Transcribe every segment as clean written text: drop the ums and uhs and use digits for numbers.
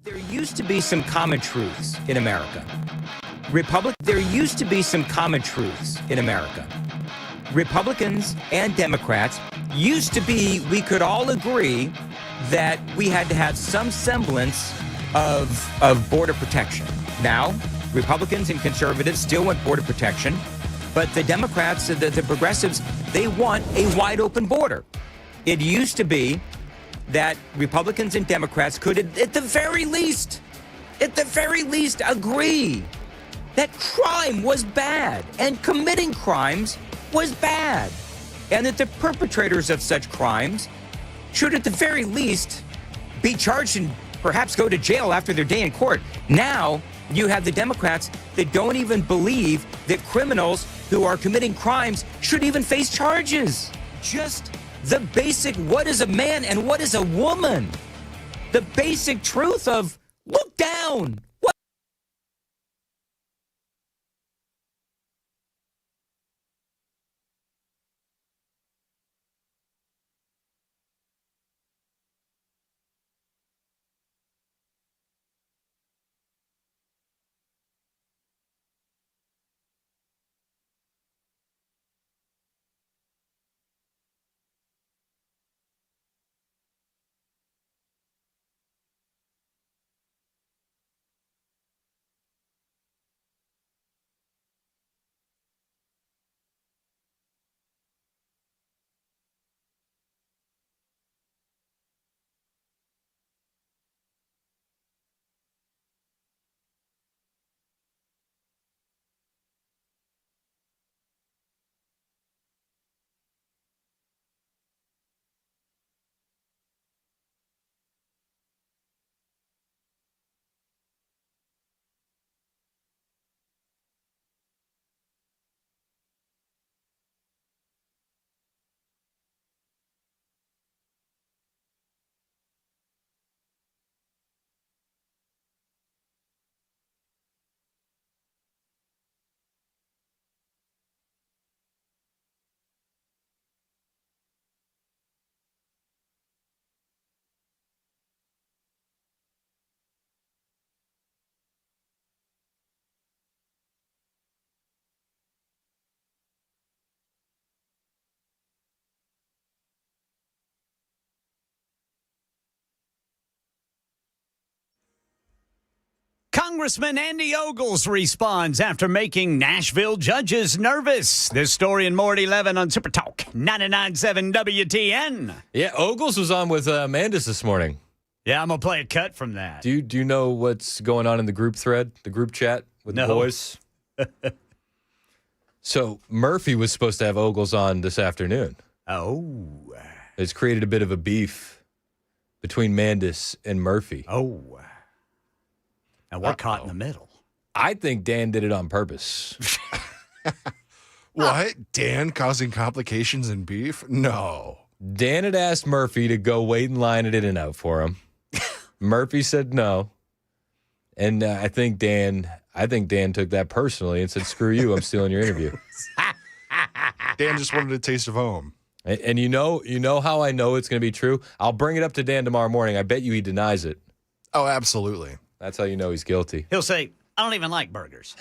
There used to be some common truths in America. There used to be some common truths in America. Republicans and Democrats we could all agree that we had to have some semblance of border protection. Now, Republicans and conservatives still want border protection, but the Democrats, the progressives, they want a wide open border. It used to be that Republicans and Democrats could, at the very least, agree that crime was bad and committing crimes was bad, and that the perpetrators of such crimes should, at the very least, be charged and perhaps go to jail after their day in court. Now, you have the Democrats that don't even believe that criminals who are committing crimes should even face charges. Just the basic, what is a man and what is a woman? The basic truth of look down. What? Congressman Andy Ogles responds after making Nashville judges nervous. This story and more at 11 on Super Talk 99.7 WTN. Yeah, Ogles was on with Mandis this morning. Yeah, I'm going to play a cut from that. Do you know what's going on in the group thread, the group chat with the boys? So Murphy was supposed to have Ogles on this afternoon. Oh. It's created a bit of a beef between Mandis and Murphy. Oh. And we're caught in the middle. I think Dan did it on purpose. What? Dan causing complications and beef? No. Dan had asked Murphy to go wait in line at In-N-Out for him. Murphy said no. And I think Dan took that personally and said, screw you, I'm stealing your interview. Dan just wanted a taste of home. And you know how I know it's going to be true? I'll bring it up to Dan tomorrow morning. I bet you he denies it. Oh, absolutely. That's how you know he's guilty. He'll say, I don't even like burgers.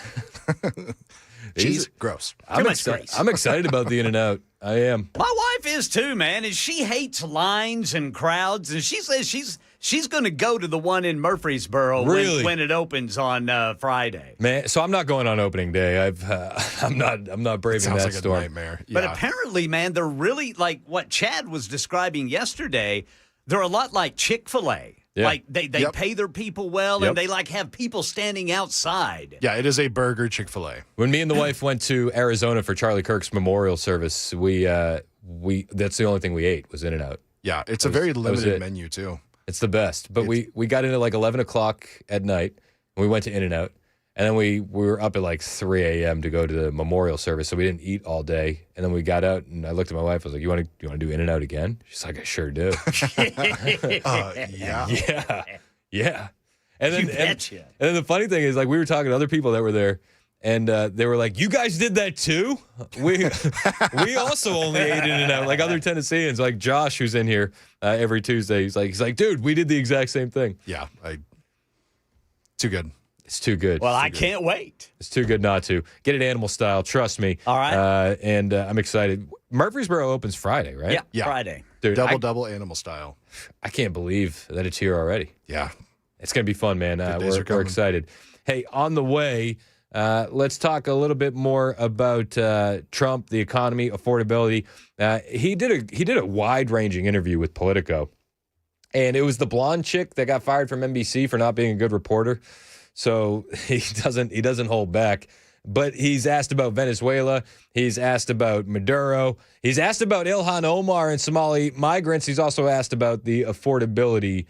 Cheese, gross. I'm excited about the In-N-Out. I am. My wife is too, man, and she hates lines and crowds, and she says she's going to go to the one in Murfreesboro when it opens on Friday. Man, so I'm not going on opening day. I'm not braving Sounds that like storm. a nightmare. But Yeah. apparently, man, they're really like what Chad was describing yesterday. They're a lot like Chick-fil-A. Yeah. Like they pay their people well, and they like have people standing outside. Yeah, it is a burger Chick-fil-A. When me and the wife went to Arizona for Charlie Kirk's memorial service, we that's the only thing we ate was In-N-Out. Yeah, it's a very limited menu, too. It's the best. But we got in at like 11 o'clock at night, and we went to In-N-Out. And then we were up at like 3 a.m. to go to the memorial service, so we didn't eat all day. And then we got out, and I looked at my wife. I was like, "You want to do In-N-Out again?" She's like, "I sure do." Yeah. And then the funny thing is, like, we were talking to other people that were there, and they were like, "You guys did that too? We also only ate In-N-Out, like other Tennesseans, like Josh, who's in here every Tuesday. He's like, dude, we did the exact same thing." Yeah, Too good. It's too good. Well, It's too I good. can't wait. It's too good not to. Get it animal style. Trust me. All right. And I'm excited. Murfreesboro opens Friday, right? Yeah, Friday. Dude, Double animal style. I can't believe that it's here already. Yeah. It's going to be fun, man. days are We're coming. excited. Hey, on the way, let's talk a little bit more about Trump, the economy, affordability. He did a wide-ranging interview with Politico, and it was the blonde chick that got fired from NBC for not being a good reporter. So he doesn't hold back. But he's asked about Venezuela. He's asked about Maduro. He's asked about Ilhan Omar and Somali migrants. He's also asked about the affordability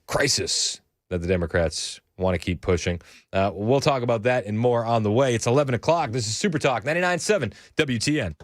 crisis that the Democrats want to keep pushing. We'll talk about that and more on the way. It's 11 o'clock. This is Super Talk 99.7 WTN.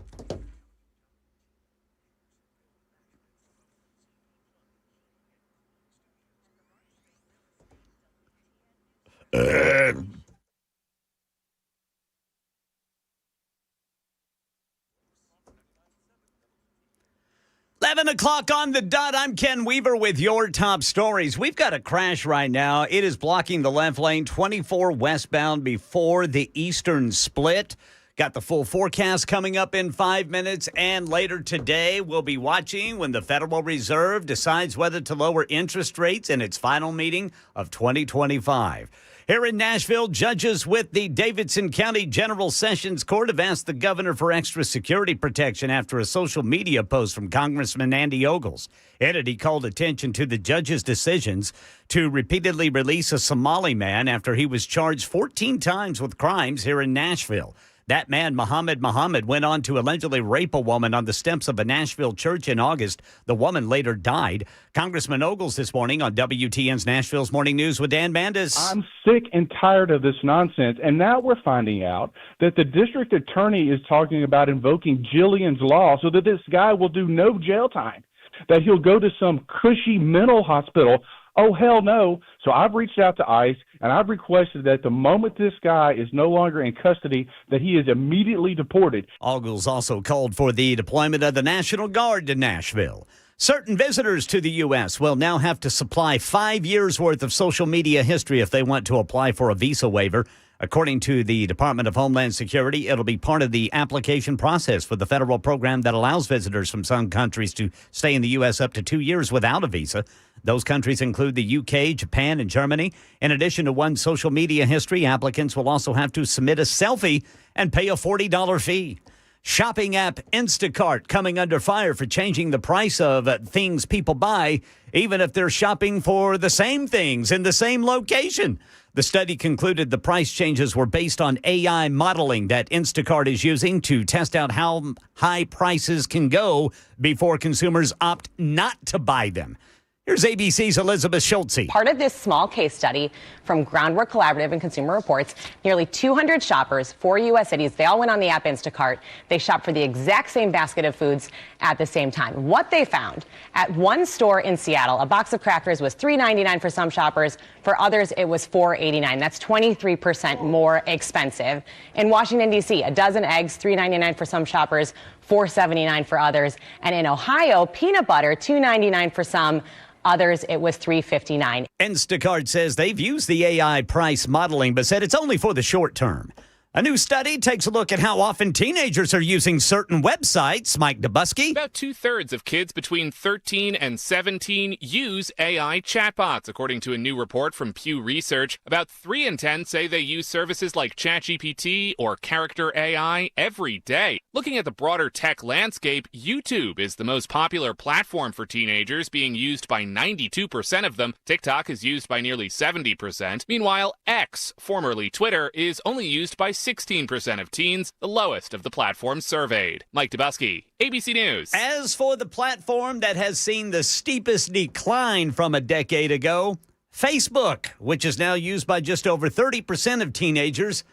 Eleven o'clock on the dot. I'm Ken Weaver with your top stories. We've got a crash right now. It is blocking the left lane, 24 westbound before the eastern split. Got the full forecast coming up in 5 minutes. And later today, we'll be watching when the Federal Reserve decides whether to lower interest rates in its final meeting of 2025. Here in Nashville, judges with the Davidson County General Sessions Court have asked the governor for extra security protection after a social media post from Congressman Andy Ogles. Entity called attention to the judge's decisions to repeatedly release a Somali man after he was charged 14 times with crimes here in Nashville. That man, Muhammad, went on to allegedly rape a woman on the steps of a Nashville church in August. The woman later died. Congressman Ogles this morning on WTN's Nashville's Morning News with Dan Mandis. I'm sick and tired of this nonsense. And now we're finding out that the district attorney is talking about invoking Jillian's law so that this guy will do no jail time, that he'll go to some cushy mental hospital. Oh, hell no. So I've reached out to ICE, and I've requested that the moment this guy is no longer in custody, that he is immediately deported. Ogles also called for the deployment of the National Guard to Nashville. Certain visitors to the U.S. will now have to supply 5 years' worth of social media history if they want to apply for a visa waiver. According to the Department of Homeland Security, it'll be part of the application process for the federal program that allows visitors from some countries to stay in the U.S. up to 2 years without a visa. Those countries include the UK, Japan, and Germany. In addition to one social media history, applicants will also have to submit a selfie and pay a $40 fee. Shopping app Instacart coming under fire for changing the price of things people buy, even if they're shopping for the same things in the same location. The study concluded the price changes were based on AI modeling that Instacart is using to test out how high prices can go before consumers opt not to buy them. Here's ABC's Elizabeth Schultze. Part of this small case study from Groundwork Collaborative and Consumer Reports, nearly 200 shoppers, 4 U.S. cities, they all went on the app Instacart. They shopped for the exact same basket of foods at the same time. What they found, at one store in Seattle, a box of crackers was $3.99 for some shoppers. For others, it was $4.89. That's 23% more expensive. In Washington, D.C., a dozen eggs, $3.99 for some shoppers, $4.79 for others. And in Ohio, peanut butter, $2.99 for some. Others, it was $3.59. Instacart says they've used the AI price modeling, but said it's only for the short term. A new study takes a look at how often teenagers are using certain websites. Mike Dubusky. About 2/3 of kids between 13 and 17 use AI chatbots, according to a new report from Pew Research. About 3 in 10 say they use services like ChatGPT or Character AI every day. Looking at the broader tech landscape, YouTube is the most popular platform for teenagers, being used by 92% of them. TikTok is used by nearly 70%. Meanwhile, X, formerly Twitter, is only used by 16% of teens, the lowest of the platforms surveyed. Mike Dubusky, ABC News. As for the platform that has seen the steepest decline from a decade ago, Facebook, which is now used by just over 30% of teenagers,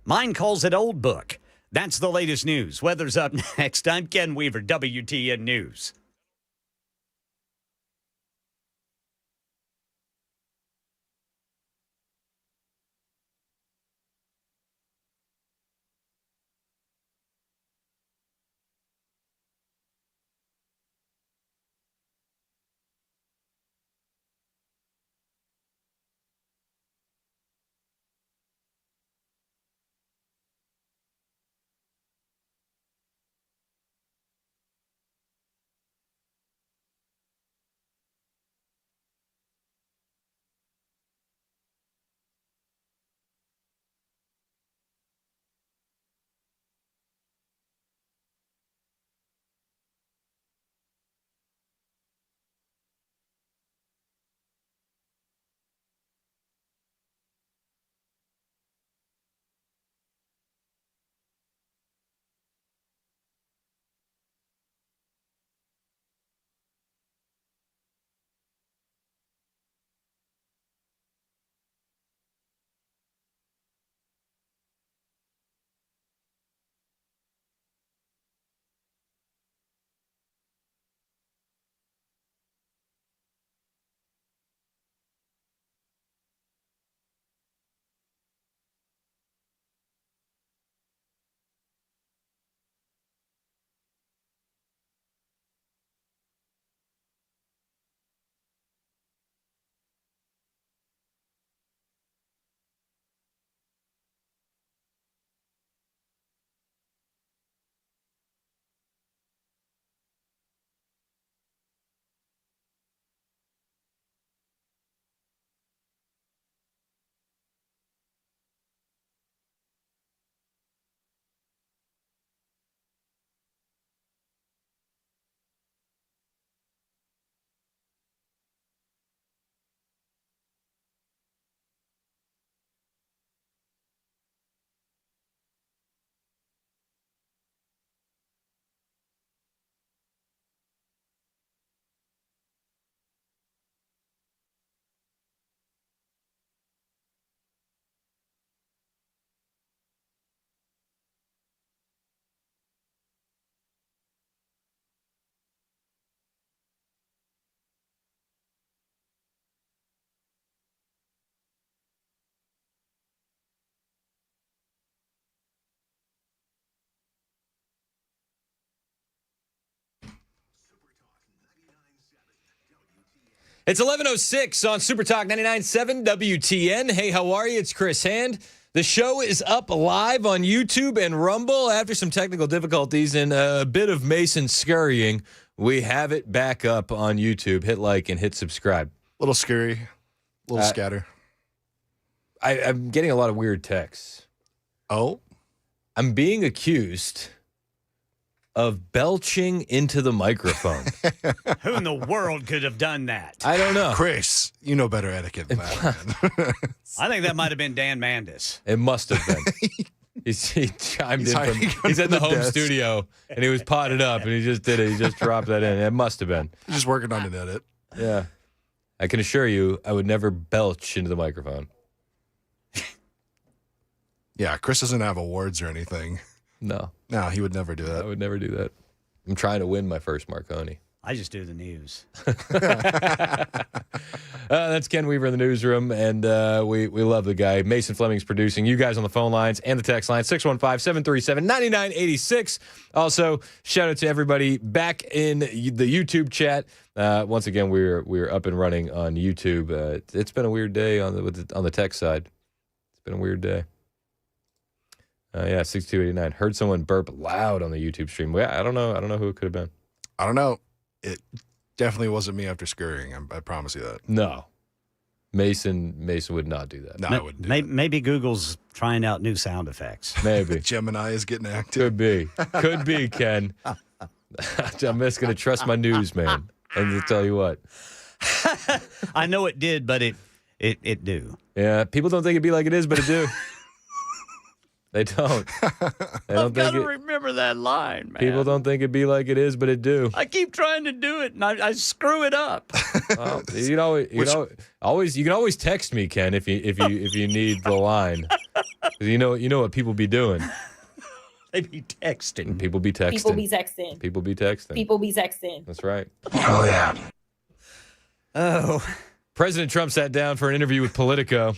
mine calls it old book. That's the latest news. Weather's up next. I'm Ken Weaver, WTN News. It's 11:06 on Super Talk 99.7 WTN. Hey, how are you? It's Chris Hand. The show is up live on YouTube and Rumble after some technical difficulties and a bit of Mason scurrying. We have it back up on YouTube. Hit like and hit subscribe. Little scary, little scatter. I'm getting a lot of weird texts. Oh? I'm being accused of belching into the microphone. Who in the world could have done that? I don't know. Chris, you know better etiquette than that. Man. I think that might have been Dan Mandis. It must have been. He chimed in from, hiding he's in under the the home desk. studio, and he was potted up, and he just did it. He just dropped that in. It must have been. Just working on an edit. Yeah. I can assure you, I would never belch into the microphone. Yeah, Chris doesn't have awards or anything. No, No, he would never do I that. would never do that. I'm trying to win my first Marconi. I just do the news. That's Ken Weaver in the newsroom, and we love the guy. Mason Fleming's producing. You guys on the phone lines and the text line, 615-737-9986. Also, shout out to everybody back in the YouTube chat. Once again, we're up and running on YouTube. It's been a weird day on the tech side. It's been a weird day. 6289. Heard someone burp loud on the YouTube stream. Well, I don't know who it could have been. I don't know. It definitely wasn't me after scurrying. I promise you that. No. Mason would not do that. No, I wouldn't do that. Maybe Google's trying out new sound effects. Maybe. Gemini is getting active. Could be. Could be, Ken. I'm just going to trust my news, man. And to tell you what. I know it did, but it do. Yeah, people don't think it'd be like it is, but it do. They don't. They don't I've got think to it, remember that line, man. people don't think it'd be like it is, but it do. I keep trying to do it, and I screw it up. Well, you can always text me, Ken, if you need the line. 'Cause you know what people be doing. They be texting. People be texting. People be texting. People be texting. People be texting. That's right. Oh, yeah. Oh, President Trump sat down for an interview with Politico,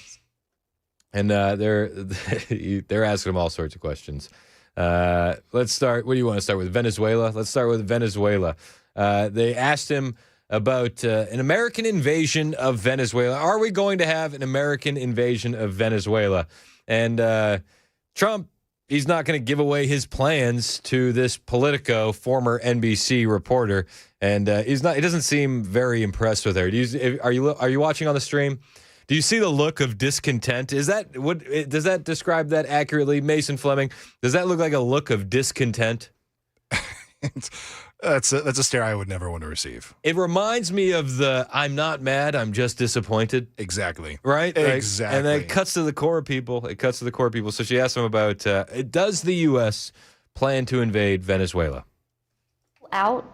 and they're asking him all sorts of questions. Let's start. What do you want to start with? Venezuela? Let's start with Venezuela. They asked him about an American invasion of Venezuela. Are we going to have an American invasion of Venezuela? And Trump, he's not going to give away his plans to this Politico former NBC reporter, and he's not. He doesn't seem very impressed with her. Are you watching on the stream? Do you see the look of discontent? Does that describe that accurately, Mason Fleming? Does that look like a look of discontent? That's a stare I would never want to receive. It reminds me of the "I'm not mad, I'm just disappointed." Exactly. Right? Exactly. And then it cuts to the core of people. So she asked him about, does the U.S. plan to invade Venezuela? Out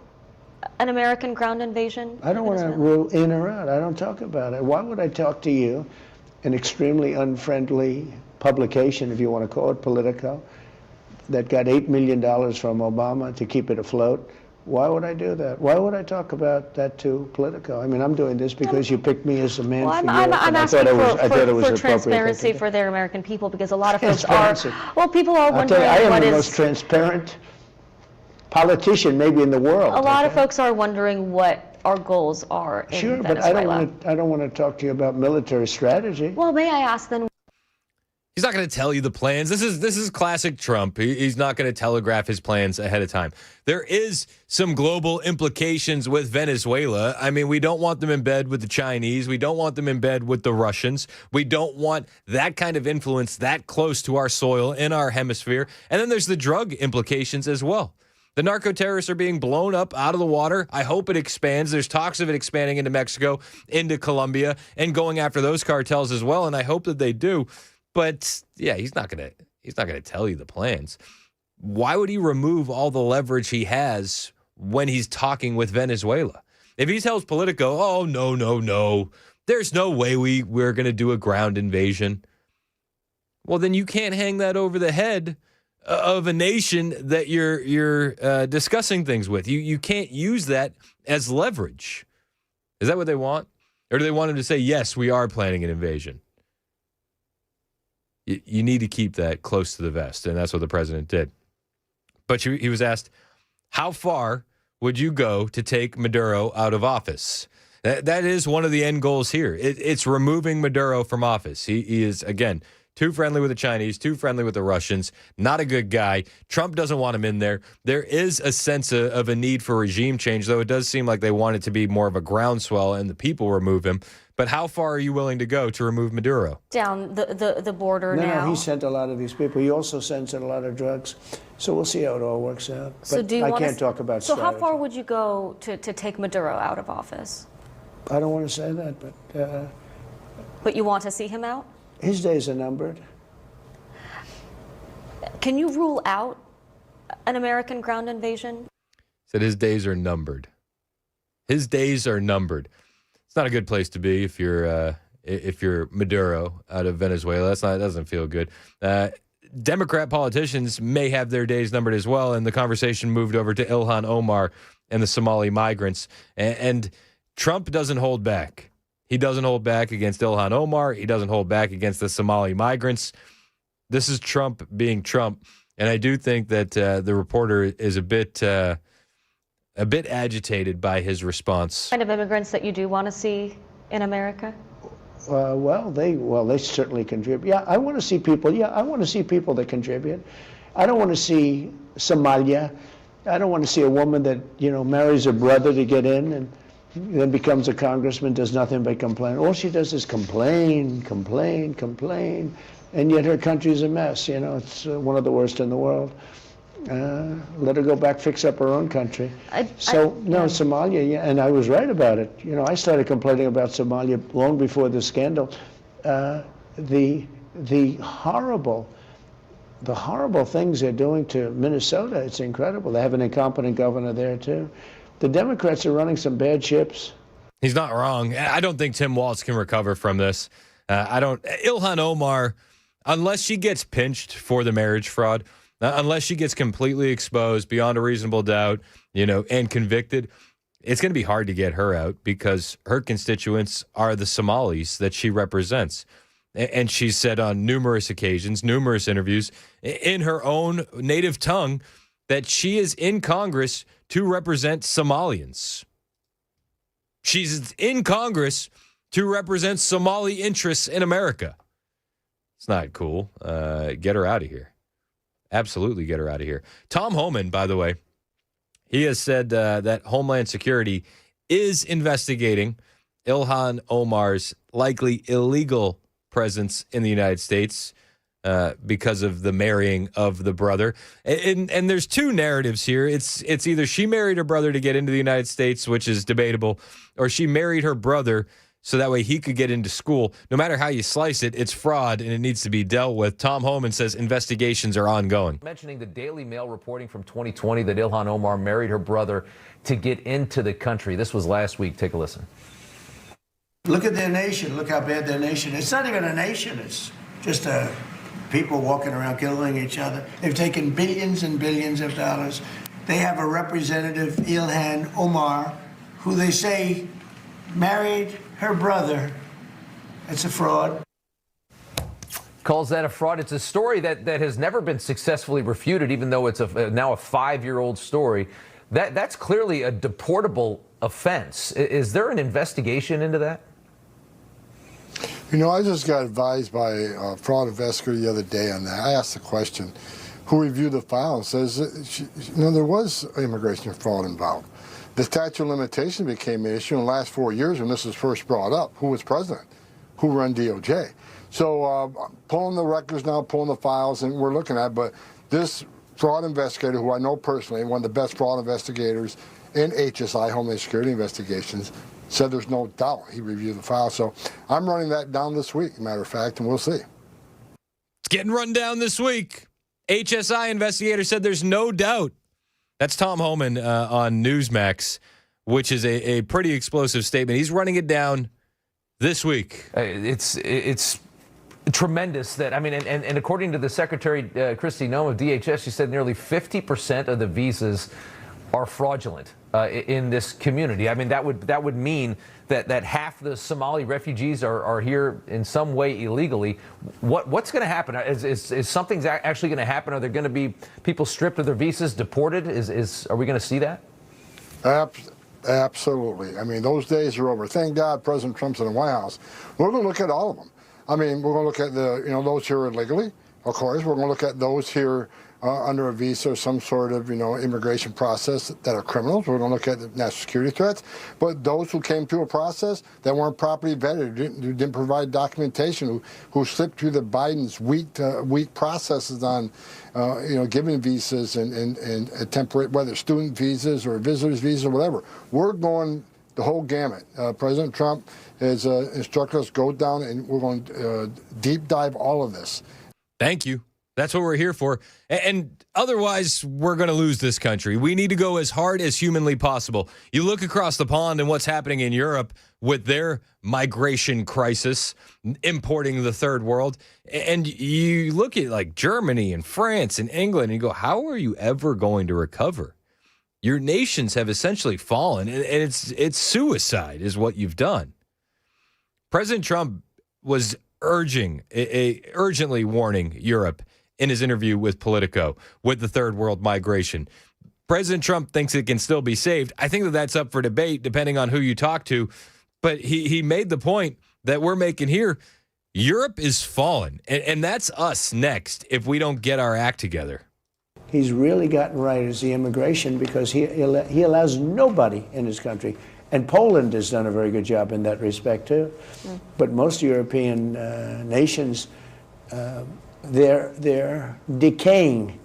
an American ground invasion? I don't want to rule in or out. I don't talk about it. Why would I talk to you, an extremely unfriendly publication, if you want to call it Politico, that got $8 million from Obama to keep it afloat? Why would I do that? Why would I talk about that to Politico? I mean, I'm doing this because you picked me as a man Well, for I'm Europe, and I asking thought it was for appropriate transparency thing to do. for the American people, because a lot of folks Transparency. are, well, people are I'll tell wondering you, I am what the is, most transparent politician maybe in the world. a lot of okay? folks are wondering what our goals are in Sure, but Venezuela. I don't want to talk to you about military strategy. Well, may I ask then, He's not going to tell you the plans. This is classic Trump. He's not going to telegraph his plans ahead of time. There is some global implications with Venezuela. I mean, we don't want them in bed with the Chinese. We don't want them in bed with the Russians. We don't want that kind of influence that close to our soil in our hemisphere. And then there's the drug implications as well. The narco terrorists are being blown up out of the water. I hope it expands. There's talks of it expanding into Mexico, into Colombia, and going after those cartels as well. And I hope that they do. But yeah, he's not gonna tell you the plans. Why would he remove all the leverage he has when he's talking with Venezuela? If he tells Politico, "Oh no, there's no way we're gonna do a ground invasion," well, then you can't hang that over the head of a nation that you're discussing things with. You can't use that as leverage. Is that what they want, or do they want him to say, "Yes, we are planning an invasion"? You need to keep that close to the vest, and that's what the president did. But he was asked, how far would you go to take Maduro out of office? That is one of the end goals here. It's removing Maduro from office. He is, again, too friendly with the Chinese, too friendly with the Russians, not a good guy. Trump doesn't want him in there. There is a sense of a need for regime change, though it does seem like they want it to be more of a groundswell and the people remove him. But how far are you willing to go to remove Maduro? Down the border now. No, he sent a lot of these people. He also sends in a lot of drugs. So we'll see how it all works out. So But do you I want can't talk about So strategy. how far would you go to take Maduro out of office? I don't want to say that, But you want to see him out? his days are numbered. Can you rule out an American ground invasion? Said his days are numbered. His days are numbered. It's not a good place to be if you're Maduro out of Venezuela. That doesn't feel good. Democrat politicians may have their days numbered as well, and the conversation moved over to Ilhan Omar and the Somali migrants. And Trump doesn't hold back. He doesn't hold back against Ilhan Omar. He doesn't hold back against the Somali migrants. This is Trump being Trump, and I do think that the reporter is a bit agitated by his response. Kind of immigrants that you do want to see in America? They certainly contribute. Yeah, I want to see people. Yeah, I want to see people that contribute. I don't want to see Somalia. I don't want to see a woman that marries her brother to get in and then becomes a congressman, does nothing but complain. All she does is complain, complain, complain. And yet her country's a mess. It's one of the worst in the world. Let her go back, fix up her own country. Somalia, yeah, and I was right about it. I started complaining about Somalia long before the scandal. The horrible things they're doing to Minnesota, it's incredible. They have an incompetent governor there, too. The Democrats are running some bad ships. He's not wrong. I don't think Tim Walz can recover from this. Ilhan Omar, unless she gets pinched for the marriage fraud, unless she gets completely exposed beyond a reasonable doubt, and convicted, it's going to be hard to get her out because her constituents are the Somalis that she represents. And she's said on numerous occasions, numerous interviews, in her own native tongue, that she is in Congress to represent Somalians. She's in Congress to represent Somali interests in America. It's not cool. Get her out of here. Absolutely get her out of here. Tom Homan, by the way, he has said that Homeland Security is investigating Ilhan Omar's likely illegal presence in the United States because of the marrying of the brother. And there's two narratives here. It's either she married her brother to get into the United States, which is debatable, or she married her brother so that way he could get into school. No matter how you slice it, it's fraud and it needs to be dealt with. Tom Homan says investigations are ongoing. Mentioning the Daily Mail reporting from 2020 that Ilhan Omar married her brother to get into the country. This was last week. Take a listen. Look at their nation. Look how bad their nation is. It's not even a nation. It's just people walking around killing each other. They've taken billions and billions of dollars. They have a representative, Ilhan Omar, who they say married her brother. It's a fraud. Calls that a fraud. It's a story that has never been successfully refuted, even though it's now a 5-year-old story. That's clearly a deportable offense. Is there an investigation into that? I just got advised by a fraud investigator the other day on that. I asked the question, who reviewed the file and says, there was immigration fraud involved. The statute of limitations became an issue in the last 4 years when this was first brought up. Who was president? Who ran DOJ? So pulling the records now, pulling the files, and we're looking at, but this fraud investigator, who I know personally, one of the best fraud investigators in HSI, Homeland Security Investigations, said there's no doubt he reviewed the file. So I'm running that down this week, matter of fact, and we'll see. It's getting run down this week. HSI investigator said there's no doubt. That's Tom Homan on Newsmax, which is a pretty explosive statement. He's running it down this week. It's tremendous that, and according to the Secretary, Kristi Noem of DHS, she said nearly 50% of the visas are fraudulent in this community. That would mean that half the Somali refugees are here in some way illegally. What's going to happen? Is something actually going to happen? Are there going to be people stripped of their visas, deported? Are we going to see that? Absolutely. I mean, those days are over. Thank God President Trump's in the White House. We're going to look at all of them. I mean, we're going to look at those here illegally, of course. We're going to look at those here under a visa or some sort of, immigration process that are criminals. We're going to look at the national security threats. But those who came through a process that weren't properly vetted, who didn't provide documentation, who slipped through the Biden's weak processes on, giving visas and temporary, whether student visas or visitors visas or whatever. We're going the whole gamut. President Trump has instructed us go down and we're going to deep dive all of this. Thank you. That's what we're here for. And otherwise, we're going to lose this country. We need to go as hard as humanly possible. You look across the pond and what's happening in Europe with their migration crisis, importing the third world. And you look at like Germany and France and England and you go, how are you ever going to recover? Your nations have essentially fallen, and it's suicide is what you've done. President Trump was urgently warning Europe in his interview with Politico with the third world migration. President Trump thinks it can still be saved. I think that's up for debate depending on who you talk to. But he made the point that we're making here. Europe is fallen, and that's us next if we don't get our act together. He's really gotten right as the immigration because he allows nobody in his country. And Poland has done a very good job in that respect, too. Mm. But most European nations, they're decaying.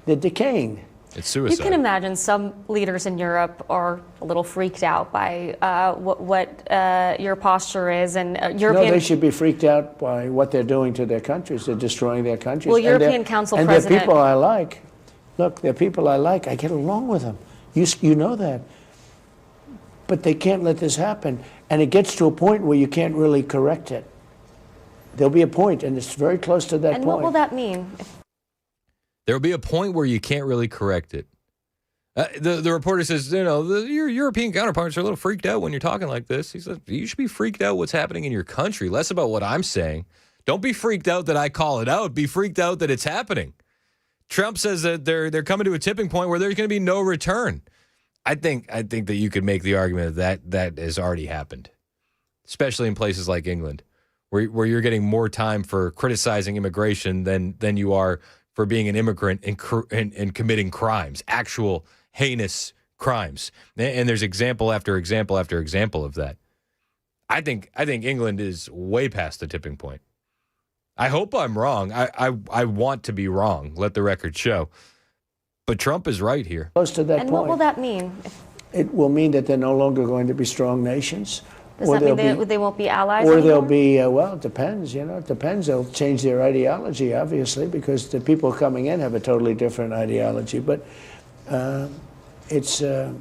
They're decaying. It's suicide. You can imagine some leaders in Europe are a little freaked out by what your posture is. And European... No, they should be freaked out by what they're doing to their countries. They're destroying their countries. Well, European Council President... And they're people I like. Look, they're people I like. I get along with them. You know that. But they can't let this happen. And it gets to a point where you can't really correct it. There'll be a point, and it's very close to that point. And what will that mean? There'll be a point where you can't really correct it. The reporter says, your European counterparts are a little freaked out when you're talking like this. He says, you should be freaked out what's happening in your country, less about what I'm saying. Don't be freaked out that I call it out. Be freaked out that it's happening. Trump says that they're coming to a tipping point where there's going to be no return. I think that you could make the argument that has already happened, especially in places like England, where you're getting more time for criticizing immigration than you are for being an immigrant and committing crimes, actual heinous crimes. And there's example after example after example of that. I think England is way past the tipping point. I hope I'm wrong. I want to be wrong. Let the record show. But Trump is right here. Close to that point. And what will that mean? It will mean that they're no longer going to be strong nations. Does that mean they won't be allies Or anymore? they'll be, well, it depends, it depends. They'll change their ideology, obviously, because the people coming in have a totally different ideology. But it's going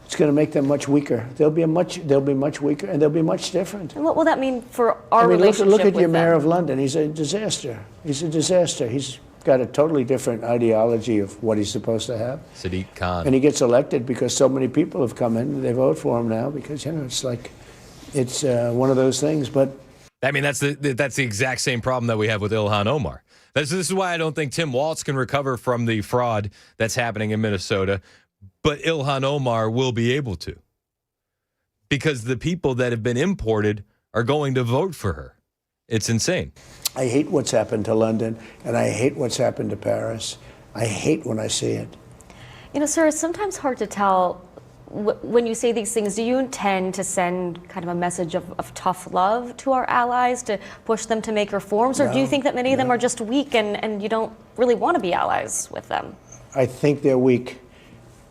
to make them much weaker. They'll be much weaker, and they'll be much different. And what will that mean for our relationship look at with your mayor them? of London. He's a disaster. He's got a totally different ideology of what he's supposed to have. Sadiq Khan. And he gets elected because so many people have come in. They vote for him now because, it's one of those things. But I mean, that's the exact same problem that we have with Ilhan Omar. This is why I don't think Tim Walz can recover from the fraud that's happening in Minnesota, but Ilhan Omar will be able to. Because the people that have been imported are going to vote for her. It's insane. I hate what's happened to London, and I hate what's happened to Paris. I hate when I see it. Sir, it's sometimes hard to tell when you say these things. Do you intend to send kind of a message of tough love to our allies to push them to make reforms, or do you think that many of them are just weak and you don't really want to be allies with them? I think they're weak,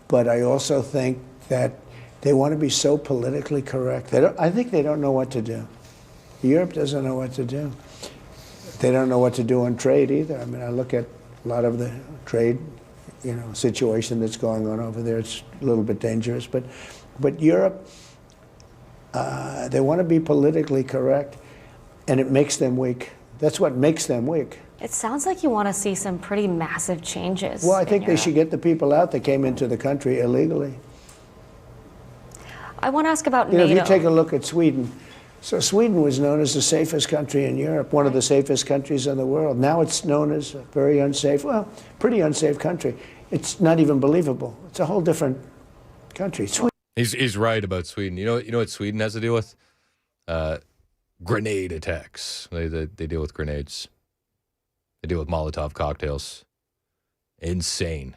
but I also think that they want to be so politically correct. I think they don't know what to do. Europe doesn't know what to do. They don't know what to do on trade either. I mean, I look at a lot of the trade, situation that's going on over there. It's a little bit dangerous, but Europe, they want to be politically correct, and it makes them weak. That's what makes them weak. It sounds like you want to see some pretty massive changes. Well, I think they should get the people out that came into the country illegally. I want to ask about NATO. If you take a look at Sweden. So Sweden was known as the safest country in Europe, one of the safest countries in the world. Now it's known as a very unsafe, pretty unsafe country. It's not even believable. It's a whole different country. He's right about Sweden. You know what Sweden has to deal with? Grenade attacks. They deal with grenades. They deal with Molotov cocktails. Insane.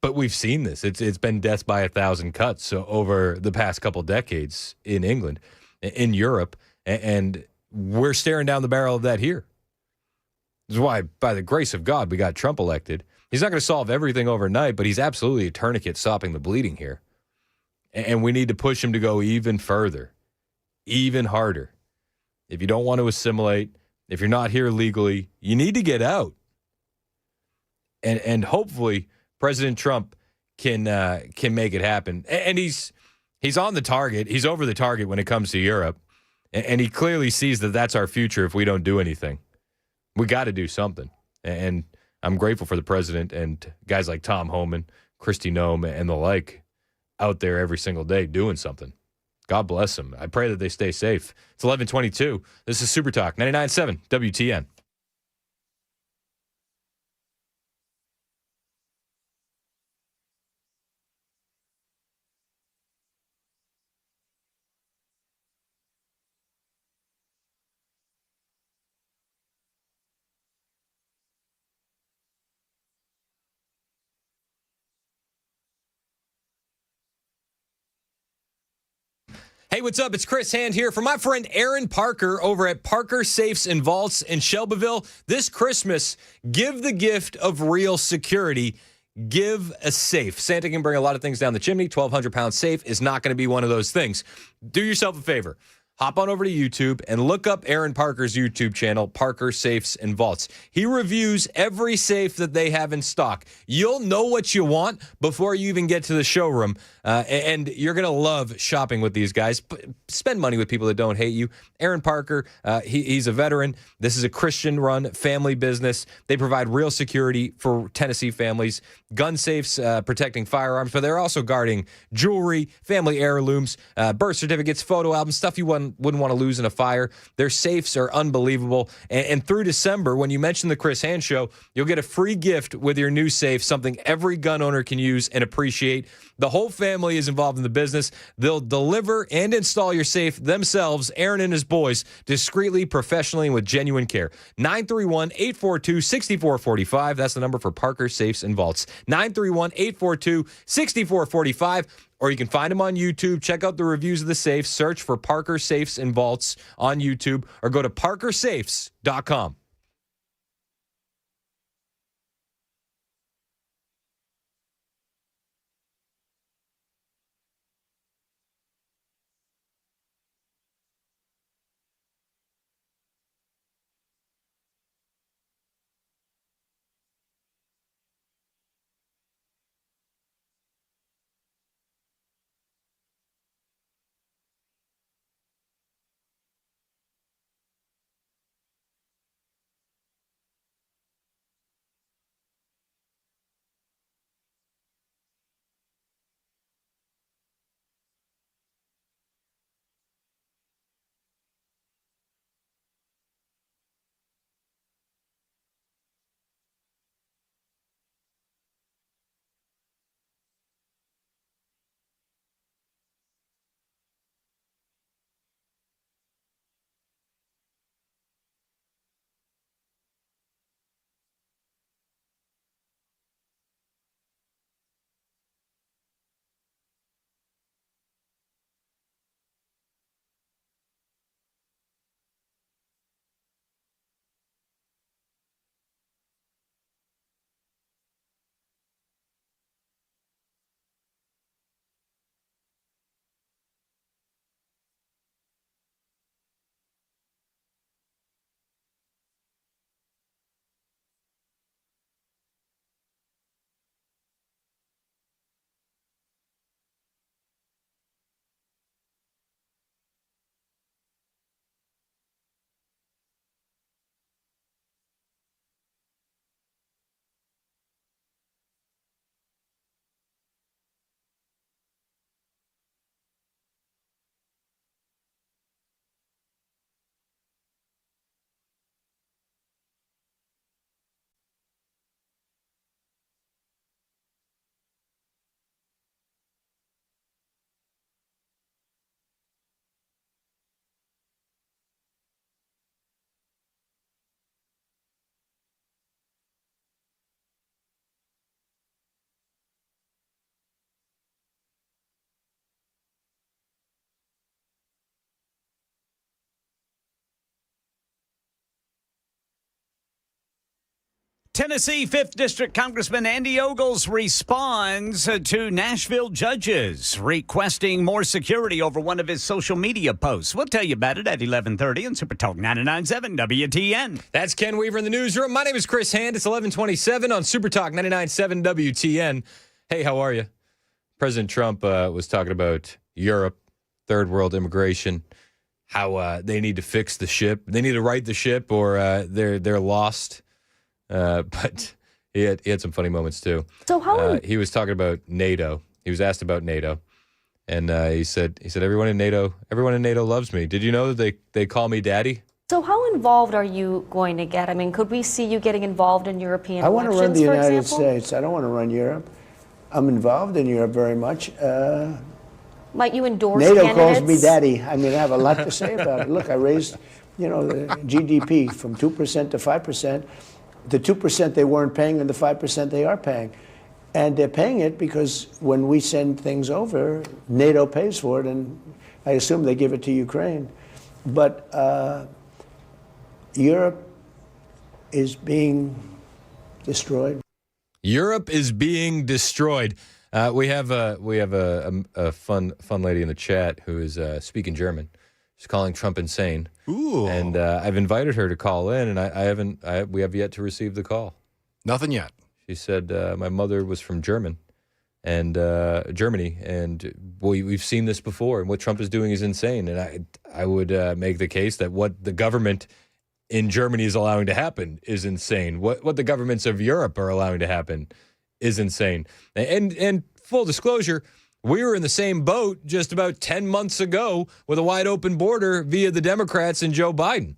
But we've seen this. It's been death by 1,000 cuts so over the past couple decades in England, in Europe, and we're staring down the barrel of that here. This is why, by the grace of God, we got Trump elected. He's not going to solve everything overnight, but he's absolutely a tourniquet stopping the bleeding here. And we need to push him to go even further, even harder. If you don't want to assimilate, if you're not here legally, you need to get out. And hopefully President Trump can make it happen. And he's on the target. He's over the target when it comes to Europe. And he clearly sees that that's our future if we don't do anything. We got to do something. And I'm grateful for the president and guys like Tom Homan, Kristi Noem, and the like out there every single day doing something. God bless them. I pray that they stay safe. It's 11:22. This is Super Talk 99.7 WTN. Hey, what's up? It's Chris Hand here for my friend Aaron Parker over at Parker Safes and Vaults in Shelbyville. This Christmas, give the gift of real security. Give a safe. Santa can bring a lot of things down the chimney. 1,200-pound safe is not going to be one of those things. Do yourself a favor. Hop on over to YouTube and look up Aaron Parker's YouTube channel, Parker Safes and Vaults. He reviews every safe that they have in stock. You'll know what you want before you even get to the showroom, and you're going to love shopping with these guys. Spend money with people that don't hate you. Aaron Parker, he's a veteran. This is a Christian-run family business. They provide real security for Tennessee families, gun safes protecting firearms, but they're also guarding jewelry, family heirlooms, birth certificates, photo albums, stuff you wouldn't want to lose in a fire. Their safes are unbelievable. And through December, when you mention the Chris Hand Show, you'll get a free gift with your new safe, something every gun owner can use and appreciate. The whole family is involved in the business. They'll deliver and install your safe themselves, Aaron and his boys, discreetly, professionally, and with genuine care. 931-842-6445. That's the number for Parker Safes and Vaults. 931-842-6445. Or you can find them on YouTube. Check out the reviews of the safe. Search for Parker Safes and Vaults on YouTube or go to parkersafes.com. Tennessee 5th District Congressman Andy Ogles responds to Nashville judges requesting more security over one of his social media posts. We'll tell you about it at 11:30 on Super Talk 99.7 WTN. That's Ken Weaver in the newsroom. My name is Chris Hand. It's 11:27 on Super Talk 99.7 WTN. Hey, how are you? President Trump was talking about Europe, third world immigration, how they need to fix the ship. They need to right the ship or they're lost. But he had some funny moments, too. So how he was talking about NATO. He was asked about NATO. And he said everyone in NATO loves me. Did you know that they call me daddy? So how involved are you going to get? I mean, could we see you getting involved in European I want to elections, run the for United example? States. I don't want to run Europe. I'm involved in Europe very much. Might you endorse NATO candidates? calls me daddy. I mean, I have a lot to say about it. Look, I raised, the GDP from 2% to 5%. The 2% they weren't paying and the 5% they are paying. And they're paying it because when we send things over, NATO pays for it, and I assume they give it to Ukraine. But Europe is being destroyed. Europe is being destroyed. We have a fun lady in the chat who is speaking German. She's calling Trump insane. Ooh. And I've invited her to call in, and we have yet to receive the call. Nothing yet. She said my mother was from Germany, and we've seen this before, and what Trump is doing is insane. And I would make the case that what the government in Germany is allowing to happen is insane. What the governments of Europe are allowing to happen is insane. And full disclosure, we were in the same boat just about 10 months ago with a wide open border via the Democrats and Joe Biden.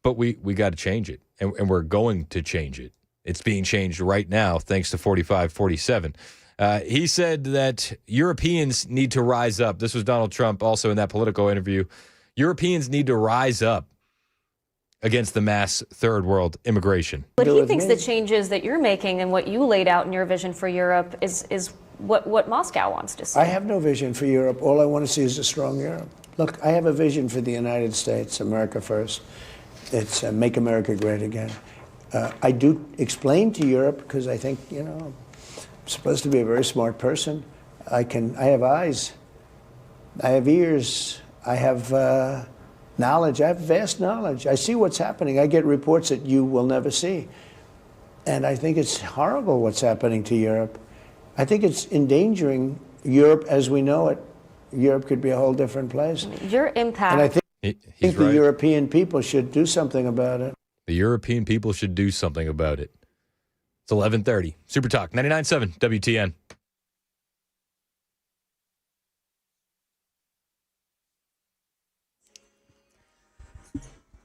But we got to change it, and we're going to change it. It's being changed right now, thanks to 4547. He said that Europeans need to rise up. This was Donald Trump also in that Politico interview. Europeans need to rise up against the mass third world immigration. But he thinks the changes that you're making and what you laid out in your vision for Europe is what Moscow wants to see. I have no vision for Europe. All I want to see is a strong Europe. Look, I have a vision for the United States, America first. It's make America great again. I do explain to Europe because I think, I'm supposed to be a very smart person. I have eyes. I have ears. I have knowledge. I have vast knowledge. I see what's happening. I get reports that you will never see. And I think it's horrible what's happening to Europe. I think it's endangering Europe as we know it. Europe could be a whole different place. Your impact. And I think He's the right. European people should do something about it. The European people should do something about it. It's 11:30. Super Talk 99.7 WTN.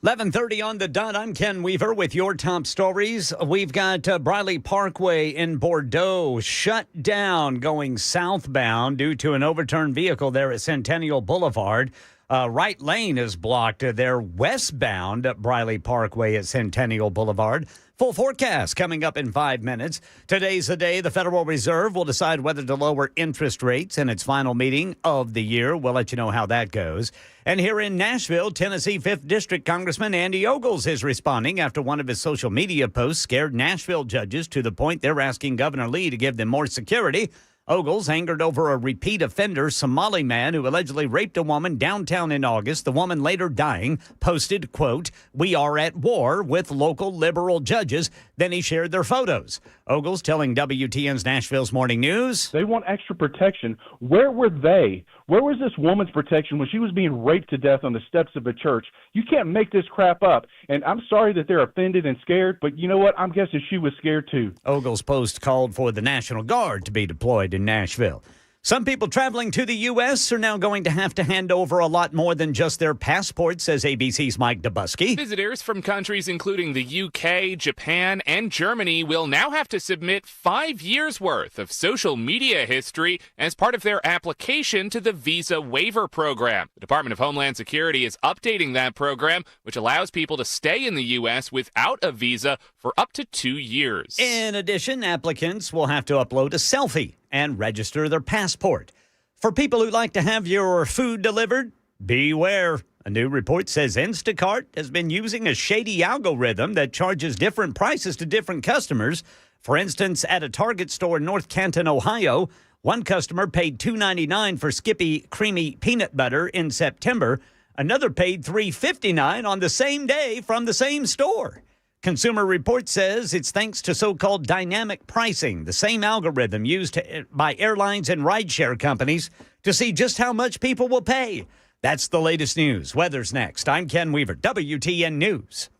$11:30 on the dot. I'm Ken Weaver with your top stories. We've got Briley Parkway in Bordeaux shut down going southbound due to an overturned vehicle there at Centennial Boulevard. Right lane is blocked there westbound at Briley Parkway at Centennial Boulevard. Full forecast coming up in 5 minutes. Today's the day the Federal Reserve will decide whether to lower interest rates in its final meeting of the year. We'll let you know how that goes. And here in Nashville, Tennessee 5th District Congressman Andy Ogles is responding after one of his social media posts scared Nashville judges to the point they're asking Governor Lee to give them more security. Ogles, angered over a repeat offender Somali man who allegedly raped a woman downtown in August, the woman later dying, posted, quote, "We are at war with local liberal judges." Then he shared their photos. Ogles telling WTN's Nashville's Morning News. They want extra protection. Where were they? Where was this woman's protection when she was being raped to death on the steps of a church? You can't make this crap up. And I'm sorry that they're offended and scared, but you know what? I'm guessing she was scared too. Ogles' post called for the National Guard to be deployed in Nashville. Some people traveling to the U.S. are now going to have to hand over a lot more than just their passport, says ABC's Mike Dubusky. Visitors from countries including the UK, Japan, and Germany will now have to submit 5 years' worth of social media history as part of their application to the visa waiver program. The Department of Homeland Security is updating that program, which allows people to stay in the U.S. without a visa for up to 2 years. In addition, applicants will have to upload a selfie and register their passport. For people who like to have your food delivered, beware. A new report says Instacart has been using a shady algorithm that charges different prices to different customers. For instance, at a Target store in North Canton, Ohio, one customer paid $2.99 for Skippy Creamy Peanut Butter in September. Another paid $3.59 on the same day from the same store. Consumer Report says it's thanks to so-called dynamic pricing, the same algorithm used by airlines and rideshare companies to see just how much people will pay. That's the latest news. Weather's next. I'm Ken Weaver, WTN News.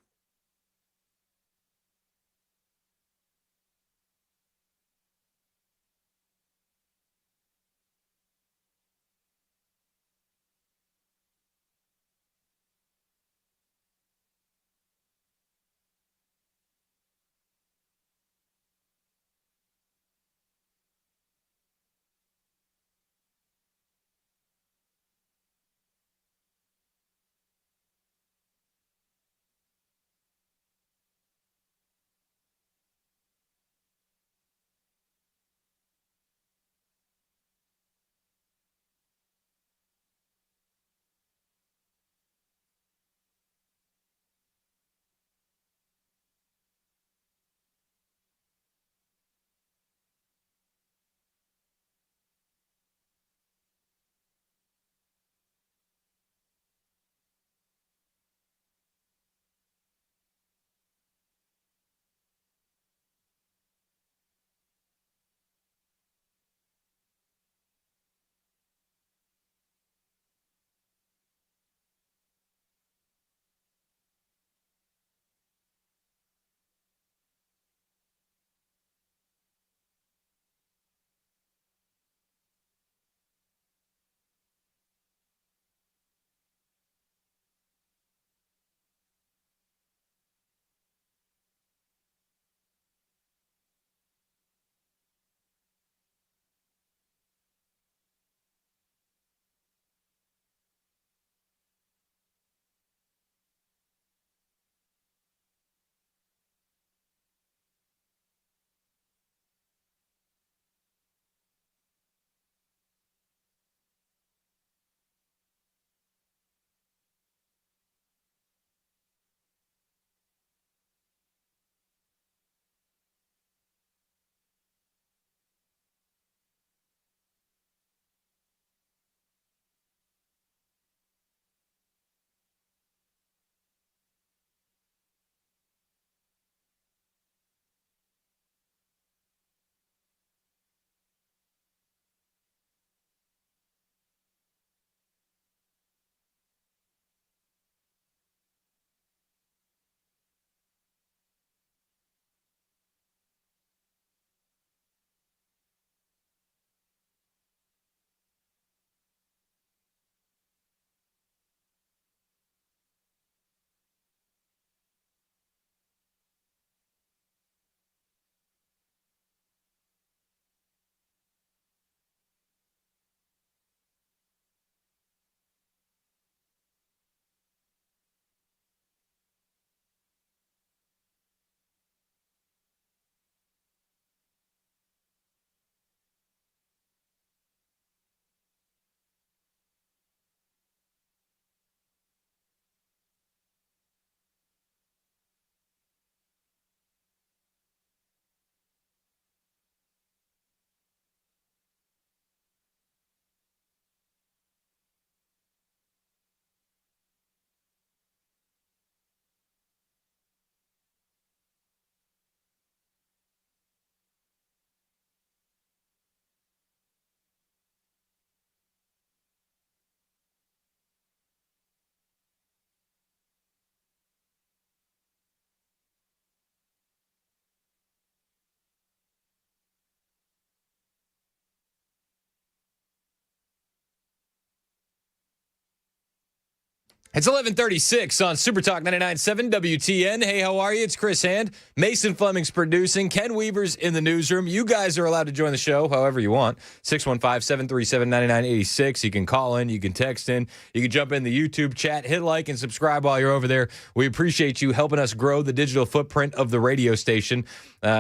It's 11:36 on Super Talk 99.7 WTN. Hey, how are you? It's Chris Hand. Mason Fleming's producing. Ken Weaver's in the newsroom. You guys are allowed to join the show however you want. 615-737-9986. You can call in. You can text in. You can jump in the YouTube chat. Hit like and subscribe while you're over there. We appreciate you helping us grow the digital footprint of the radio station.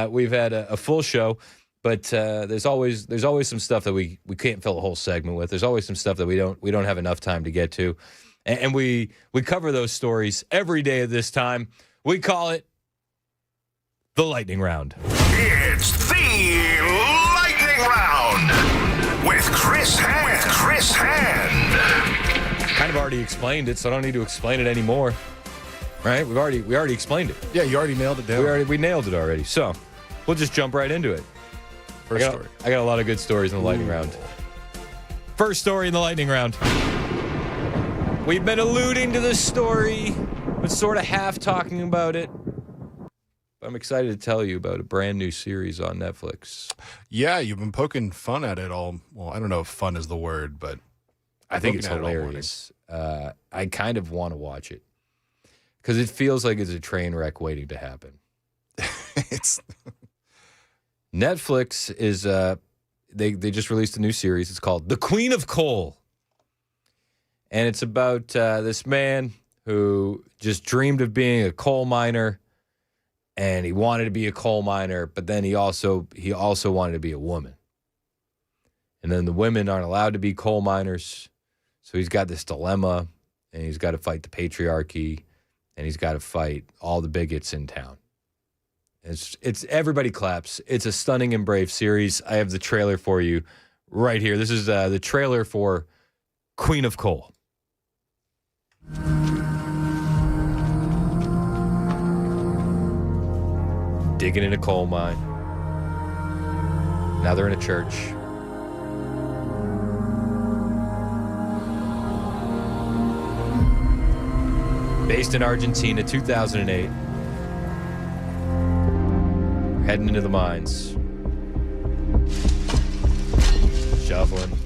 We've had a full show. But there's always some stuff that we can't fill a whole segment with. There's always some stuff that we don't have enough time to get to. And we cover those stories every day at this time. We call it the Lightning Round. It's the Lightning Round with Chris Hand. Kind of already explained it, so I don't need to explain it anymore. Right? We already explained it. Yeah, you already nailed it down. We nailed it already. So we'll just jump right into it. First story. I got a lot of good stories in the Lightning Round. First story in the Lightning Round. We've been alluding to this story, but sort of half talking about it. I'm excited to tell you about a brand new series on Netflix. Yeah, you've been poking fun at it all. Well, I don't know if fun is the word, but I think it's hilarious. I kind of want to watch it because it feels like it's a train wreck waiting to happen. It's Netflix is they just released a new series. It's called The Queen of Coal. And it's about this man who just dreamed of being a coal miner, and he wanted to be a coal miner, but then he also wanted to be a woman. And then the women aren't allowed to be coal miners, so he's got this dilemma, and he's got to fight the patriarchy, and he's got to fight all the bigots in town. It's everybody claps. It's a stunning and brave series. I have the trailer for you right here. This is the trailer for Queen of Coal. Digging in a coal mine. Now they're in a church. Based in Argentina, 2008. We're heading into the mines. Shoveling.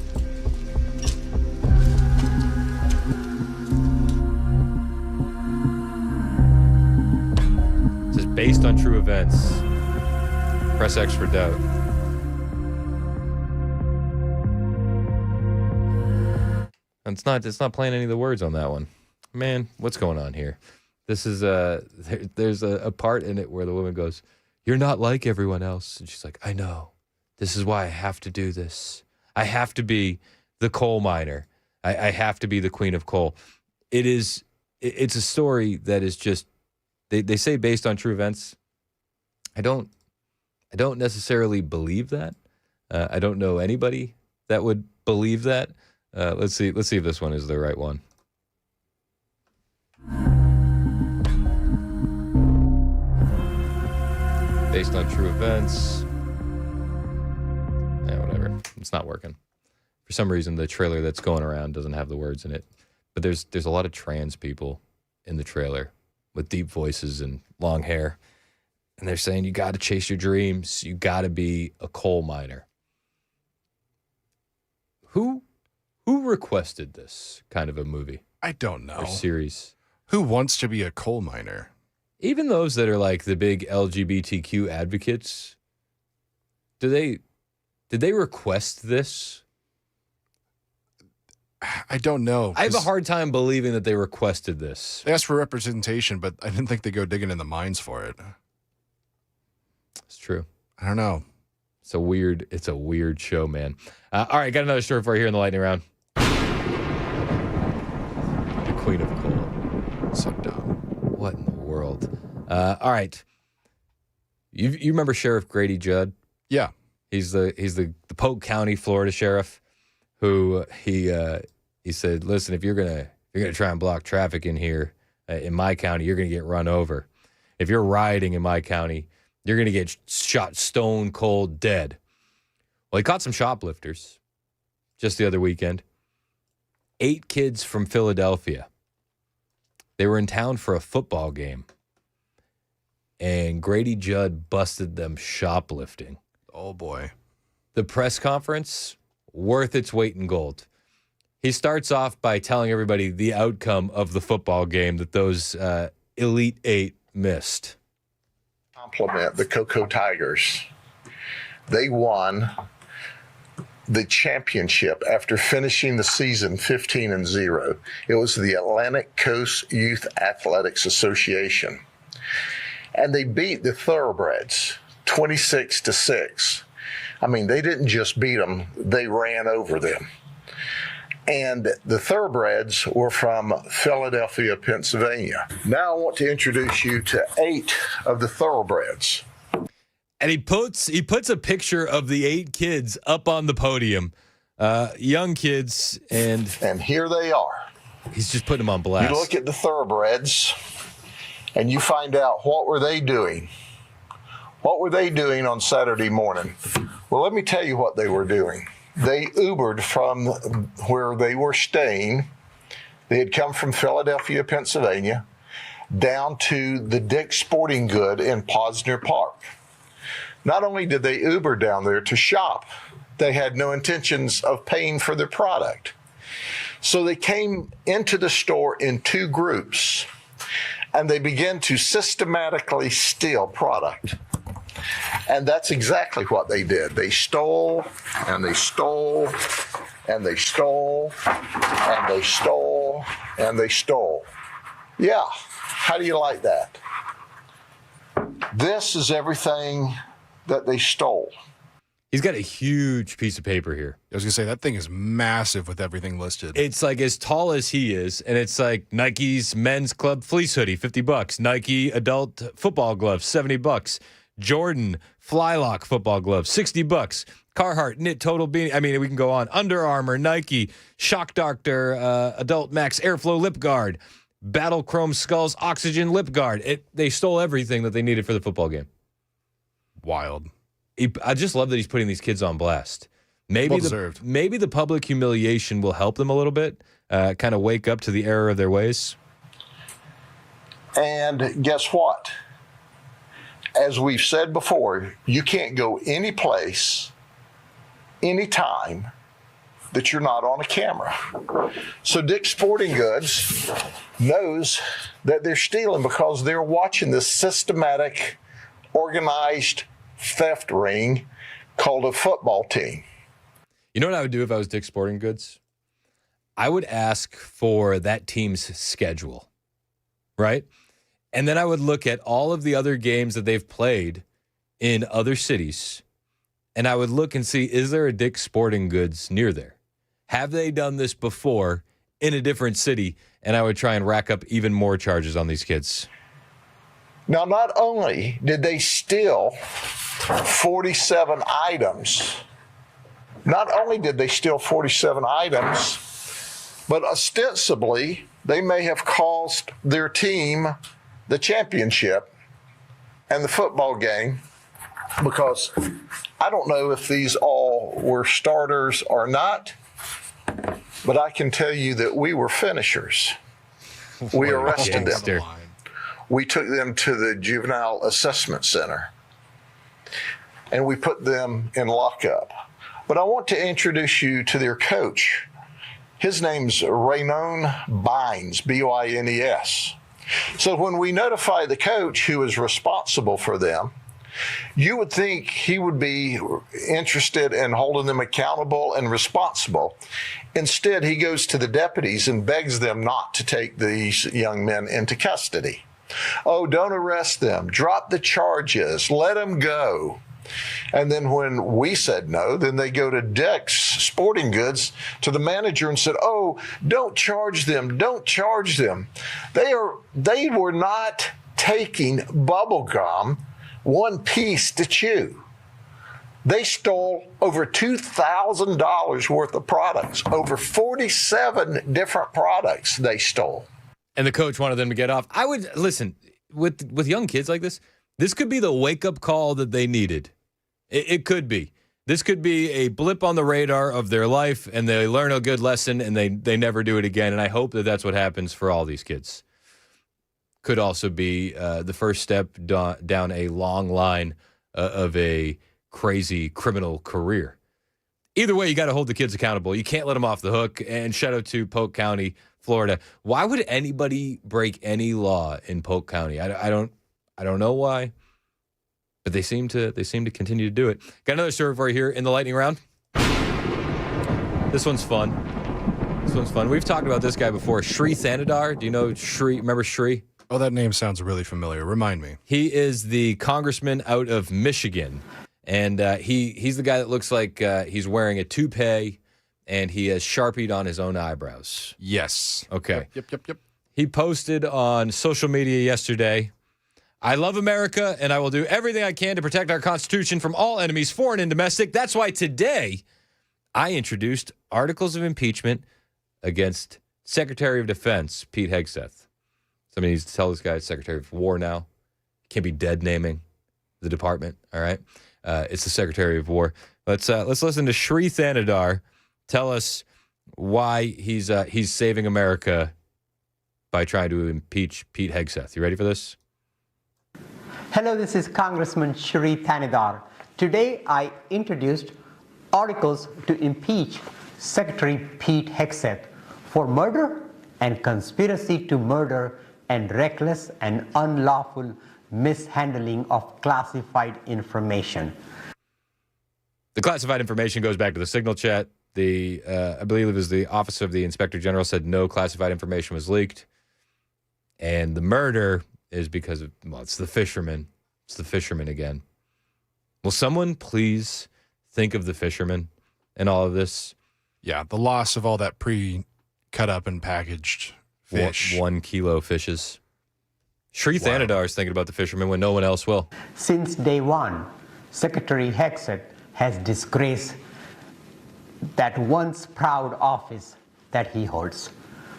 This is based on true events. Press X for doubt. And it's not playing any of the words on that one. Man, what's going on here? This is there's a part in it where the woman goes, "You're not like everyone else," and she's like, "I know. This is why I have to do this. I have to be the coal miner. I have to be the queen of coal." It's a story that is just they say based on true events. I don't necessarily believe that. I don't know anybody that would believe that. Let's see if this one is the right one. Based on true events. Whatever. It's not working. For some reason, the trailer that's going around doesn't have the words in it. But there's a lot of trans people in the trailer with deep voices and long hair. And they're saying, you got to chase your dreams. You got to be a coal miner. Who requested this kind of a movie? I don't know. Or series? Who wants to be a coal miner? Even those that are like the big LGBTQ advocates, did they request this? I don't know. I have a hard time believing that they requested this. They asked for representation, but I didn't think they go digging in the mines for it. It's true. I don't know. It's a weird show, man. All right, got another story for you here in the lightning round. The Queen of Coal. So dumb. What in the world? All right. You remember Sheriff Grady Judd? Yeah. He's the Polk County, Florida sheriff, who he said, listen, if you're gonna try and block traffic in here in my county, you're gonna get run over. If you're riding in my county, you're gonna get shot stone cold dead. Well, he caught some shoplifters just the other weekend. 8 kids from Philadelphia. They were in town for a football game, and Grady Judd busted them shoplifting. Oh, boy. The press conference, worth its weight in gold. He starts off by telling everybody the outcome of the football game that those Elite 8 missed. Compliment the Cocoa Tigers. They won the championship after finishing the season 15-0. It was the Atlantic Coast Youth Athletics Association. And they beat the Thoroughbreds 26-6. I mean, they didn't just beat them, they ran over them. and the thoroughbreds were from Philadelphia, Pennsylvania. Now I want to introduce you to 8 of the thoroughbreds. And he puts a picture of the 8 kids up on the podium, young kids, and here they are. He's just putting them on blast. You look at the thoroughbreds, and you find out what were they doing. What were they doing on Saturday morning? Well, let me tell you what they were doing. They Ubered from where they were staying. They had come from Philadelphia, Pennsylvania, down to the Dick's Sporting Good in Posner Park. Not only did they Uber down there to shop, they had no intentions of paying for their product. So they came into the store in 2 groups, and they began to systematically steal product. And that's exactly what they did. They stole, and they stole, and they stole, and they stole, and they stole. Yeah, how do you like that? This is everything that they stole. He's got a huge piece of paper here. I was going to say, that thing is massive with everything listed. It's like as tall as he is, and it's like Nike's men's club fleece hoodie, $50. Nike adult football gloves, $70. Jordan Flylock football gloves, $60. Carhartt knit total beanie. I mean, we can go on. Under Armour, Nike, Shock Doctor, Adult Max Airflow lip guard, Battle Chrome Skulls Oxygen lip guard. They stole everything that they needed for the football game. Wild. I just love that he's putting these kids on blast. Maybe the public humiliation will help them a little bit, kind of wake up to the error of their ways. And guess what? As we've said before, you can't go any place, anytime that you're not on a camera. So Dick's Sporting Goods knows that they're stealing because they're watching this systematic, organized theft ring called a football team. You know what I would do if I was Dick's Sporting Goods? I would ask for that team's schedule, right? And then I would look at all of the other games that they've played in other cities, and I would look and see, is there a Dick's Sporting Goods near there? Have they done this before in a different city? And I would try and rack up even more charges on these kids. Now, not only did they steal 47 items, but ostensibly, they may have cost their team the championship and the football game, because I don't know if these all were starters or not, but I can tell you that we were finishers. We arrested them. We took them to the Juvenile Assessment Center, and we put them in lockup. But I want to introduce you to their coach. His name's Raynon Bynes, B-Y-N-E-S. So when we notify the coach who is responsible for them, you would think he would be interested in holding them accountable and responsible. Instead, he goes to the deputies and begs them not to take these young men into custody. Oh, don't arrest them. Drop the charges. Let them go. And then when we said no, then they go to Dick's Sporting Goods, to the manager, and said, oh, don't charge them. Don't charge them. They were not taking bubble gum, one piece to chew. They stole over $2,000 worth of products, over 47 different products they stole. And the coach wanted them to get off. I would listen with young kids like this. This could be the wake-up call that they needed. It could be. This could be a blip on the radar of their life, and they learn a good lesson, and they never do it again. And I hope that that's what happens for all these kids. Could also be the first step down a long line of a crazy criminal career. Either way, you got to hold the kids accountable. You can't let them off the hook. And shout out to Polk County, Florida. Why would anybody break any law in Polk County? I don't know why. But they seem to continue to do it. Got another story for you here in the lightning round. This one's fun. We've talked about this guy before. Shri Thanadar. Do you know Shri? Remember Shri? Oh, that name sounds really familiar. Remind me. He is the congressman out of Michigan. And he's the guy that looks like he's wearing a toupee and he has Sharpied on his own eyebrows. Yes. Okay. Yep. He posted on social media yesterday, "I love America, and I will do everything I can to protect our Constitution from all enemies, foreign and domestic. That's why today I introduced articles of impeachment against Secretary of Defense Pete Hegseth." Somebody needs to tell this guy Secretary of War now. Can't be dead naming the department, all right? It's the Secretary of War. Let's listen to Shri Thanadar tell us why he's saving America by trying to impeach Pete Hegseth. You ready for this? Hello, this is Congressman Shri Thanadar. Today I introduced articles to impeach Secretary Pete Hegseth for murder and conspiracy to murder and reckless and unlawful mishandling of classified information. The classified information goes back to the Signal chat. I believe it was the Office of the Inspector General said no classified information was leaked. And the murder is because of, well, it's the fisherman. It's the fisherman again. Will someone please think of the fisherman in all of this? Yeah, the loss of all that pre-cut up and packaged fish. 1 kilo fishes. Shri Thanadar is thinking about the fisherman when no one else will. Since day one, Secretary Hegseth has disgraced that once proud office that he holds,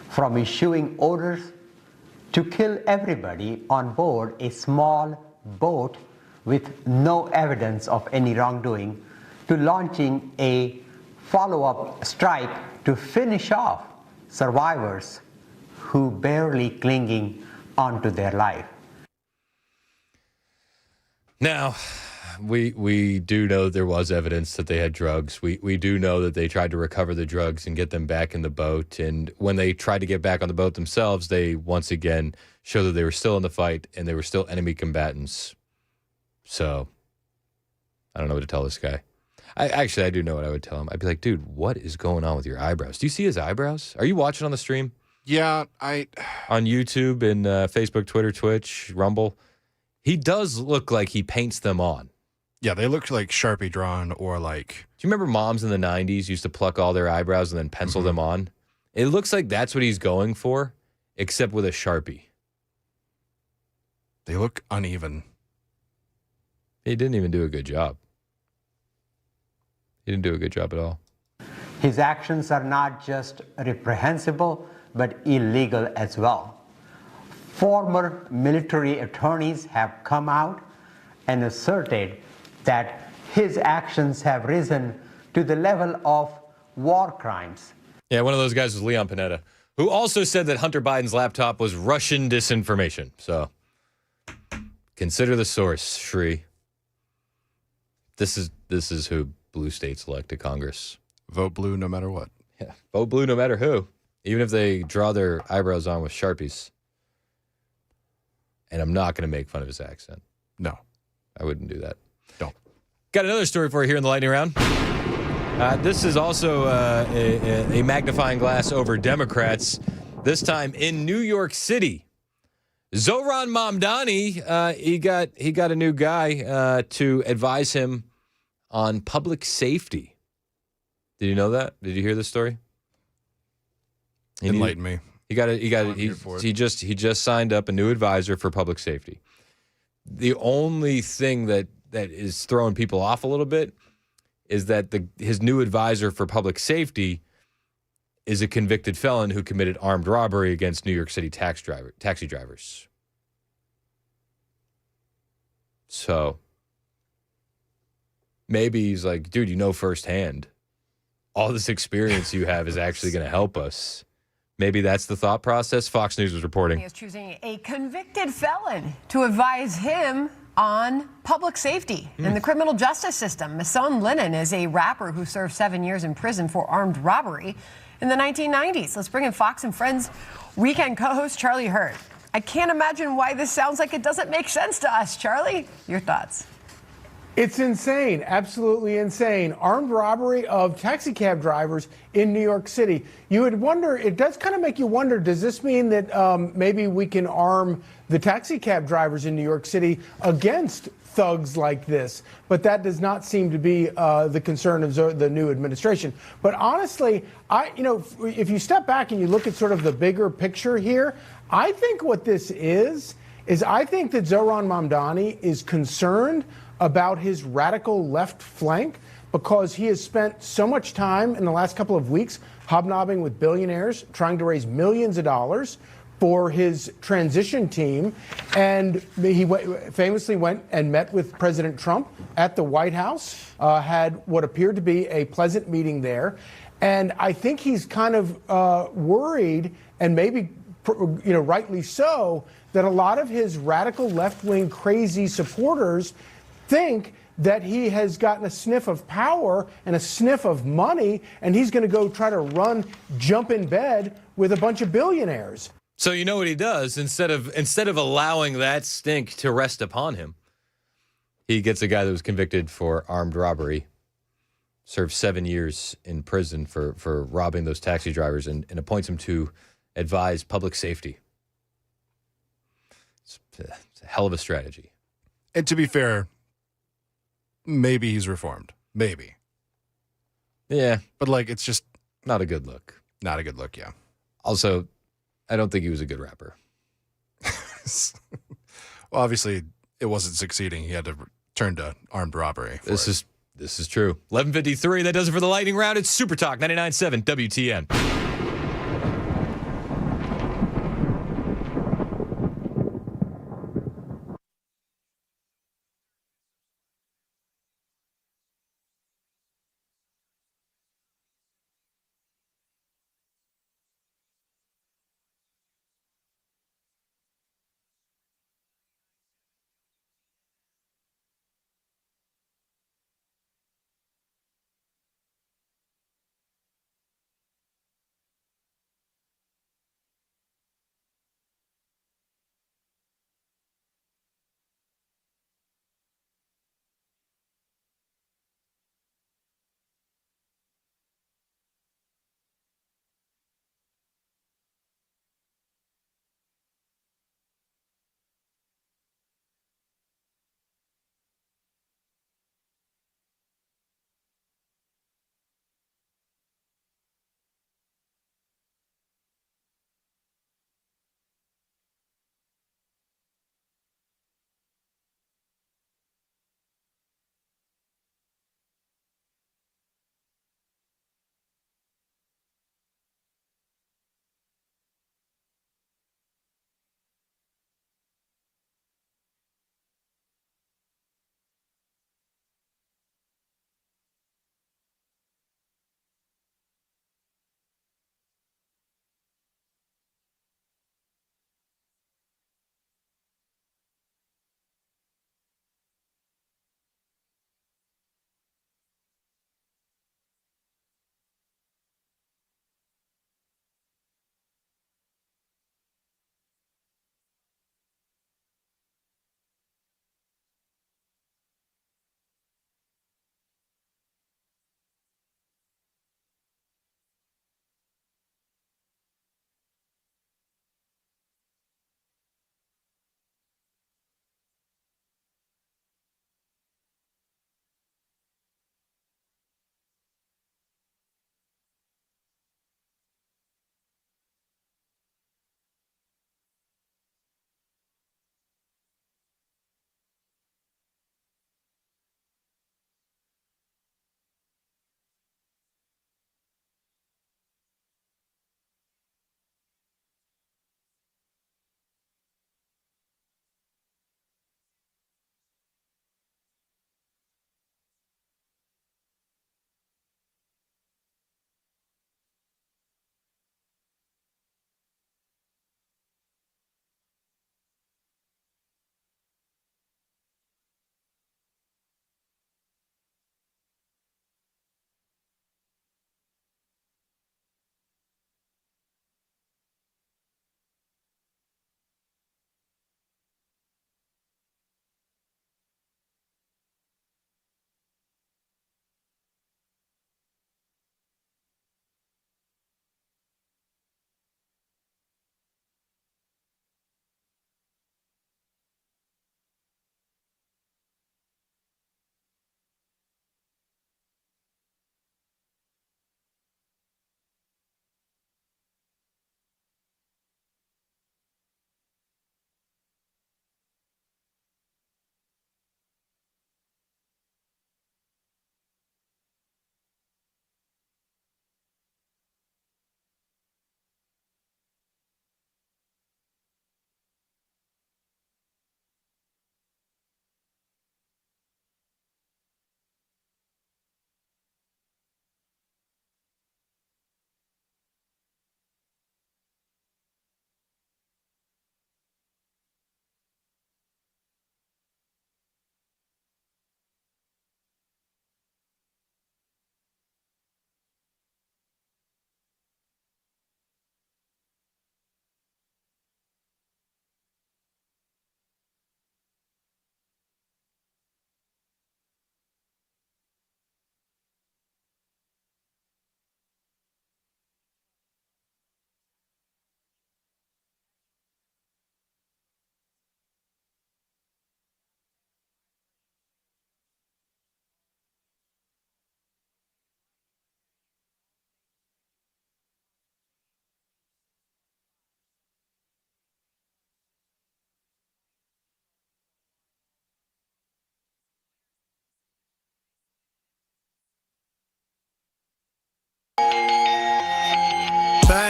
from issuing orders to kill everybody on board a small boat with no evidence of any wrongdoing, to launching a follow-up strike to finish off survivors who barely clinging onto their life. Now, we do know there was evidence that they had drugs. We do know that they tried to recover the drugs and get them back in the boat. And when they tried to get back on the boat themselves, they once again showed that they were still in the fight and they were still enemy combatants. So, I don't know what to tell this guy. I do know what I would tell him. I'd be like, dude, what is going on with your eyebrows? Do you see his eyebrows? Are you watching on the stream? Yeah, on YouTube and Facebook, Twitter, Twitch, Rumble. He does look like he paints them on. Yeah, they look like Sharpie drawn or like... Do you remember moms in the 90s used to pluck all their eyebrows and then pencil them on? It looks like that's what he's going for, except with a Sharpie. They look uneven. He didn't even do a good job. He didn't do a good job at all. His actions are not just reprehensible, but illegal as well. Former military attorneys have come out and asserted that his actions have risen to the level of war crimes. Yeah, one of those guys was Leon Panetta, who also said that Hunter Biden's laptop was Russian disinformation. So consider the source, Shri. This is who blue states elect to Congress. Vote blue no matter what. Yeah, vote blue no matter who. Even if they draw their eyebrows on with Sharpies. And I'm not going to make fun of his accent. No. I wouldn't do that. Don't. Got another story for you here in the lightning round. This is also a magnifying glass over Democrats, this time in New York City. Zohran Mamdani, he got a new guy to advise him on public safety. Did you know that? Did you hear this story? Enlighten me. He just signed up a new advisor for public safety. The only thing that is throwing people off a little bit is that his new advisor for public safety is a convicted felon who committed armed robbery against New York City taxi drivers. So maybe he's like, dude, you know firsthand, all this experience you have is actually going to help us. Maybe that's the thought process. Fox News was reporting. He is choosing a convicted felon to advise him on public safety in the criminal justice system. Mason Lennon is a rapper who served 7 years in prison for armed robbery in the 1990s. Let's bring in Fox and Friends weekend co-host Charlie Hurd. I can't imagine why this sounds like it doesn't make sense to us. Charlie, your thoughts? It's insane, absolutely insane. Armed robbery of taxi cab drivers in New York City. You would wonder, it does kind of make you wonder, does this mean that maybe we can arm the taxi cab drivers in New York City against thugs like this? But that does not seem to be the concern of the new administration. But honestly, if you step back and you look at sort of the bigger picture here, I think what this is I think that Zohran Mamdani is concerned about his radical left flank because he has spent so much time in the last couple of weeks hobnobbing with billionaires, trying to raise millions of dollars for his transition team. And he famously went and met with President Trump at the White House, had what appeared to be a pleasant meeting there. And I think he's kind of worried, and maybe rightly so, that a lot of his radical left-wing crazy supporters think that he has gotten a sniff of power and a sniff of money, and he's going to go try to jump in bed with a bunch of billionaires. So you know what he does? Instead of allowing that stink to rest upon him, he gets a guy that was convicted for armed robbery, served 7 years in prison for robbing those taxi drivers, and appoints him to advise public safety. It's a hell of a strategy. And to be fair, maybe he's reformed. Maybe. Yeah. But, it's just not a good look. Not a good look, yeah. Also, I don't think he was a good rapper. Well, obviously, it wasn't succeeding. He had to turn to armed robbery. This is true. 11:53. That does it for the lightning round. It's Super Talk 99.7 WTN.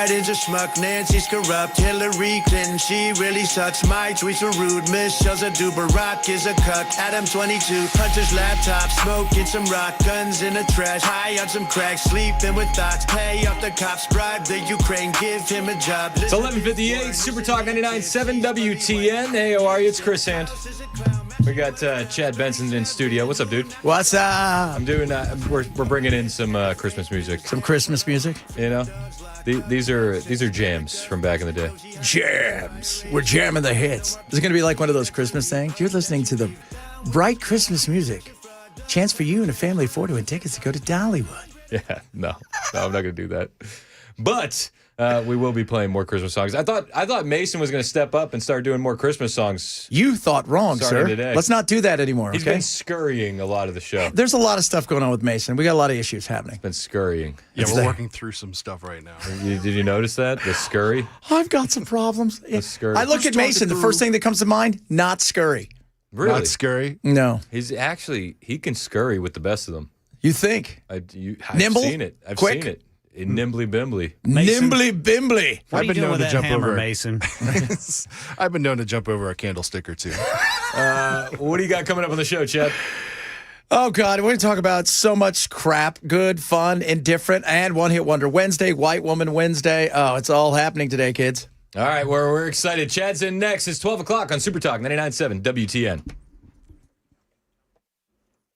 Biden's a schmuck, Nancy's corrupt, Hillary Clinton, she really sucks. My tweets are rude, Michelle's a duper, Barack is a cuck. Adam 22, Hunter's laptop, smoking some rock, guns in the trash, high on some crack, sleeping with thoughts, pay off the cops, bribe the Ukraine, give him a job. It's 11:58, Super Talk 99.7 WTN. Hey, how are you? It's Chris Hand. We got Chad Benson in studio. What's up, dude? What's up? I'm doing. We're bringing in some Christmas music. Some Christmas music. You know, these are jams from back in the day. Jams. We're jamming the hits. This is going to be like one of those Christmas things. You're listening to the bright Christmas music. Chance for you and a family of 4 to win tickets to go to Dollywood. Yeah, no, I'm not going to do that. But we will be playing more Christmas songs. I thought Mason was going to step up and start doing more Christmas songs. You thought wrong, sir. Today. Let's not do that anymore. He's okay? been scurrying a lot of the show. There's a lot of stuff going on with Mason. We got a lot of issues happening. He's been scurrying. Yeah, we're working through some stuff right now. Did you notice that? The scurry? I've got some problems. The scurry. I look at Mason. The first thing that comes to mind, not scurry. Really? Not scurry? No. He can scurry with the best of them. You think? I've Nimble? seen it. I've Quick? seen it. Nimbly bimbly. Nimbly bimbly. What are you doing with that hammer, Mason? I've been known to jump over a candlestick or two. What do you got coming up on the show, Chad? Oh, God. We're going to talk about so much crap. Good, fun, indifferent, and One Hit Wonder Wednesday, White Woman Wednesday. Oh, it's all happening today, kids. All right, we're excited. Chad's in next. It's 12 o'clock on Super Talk 99.7 WTN.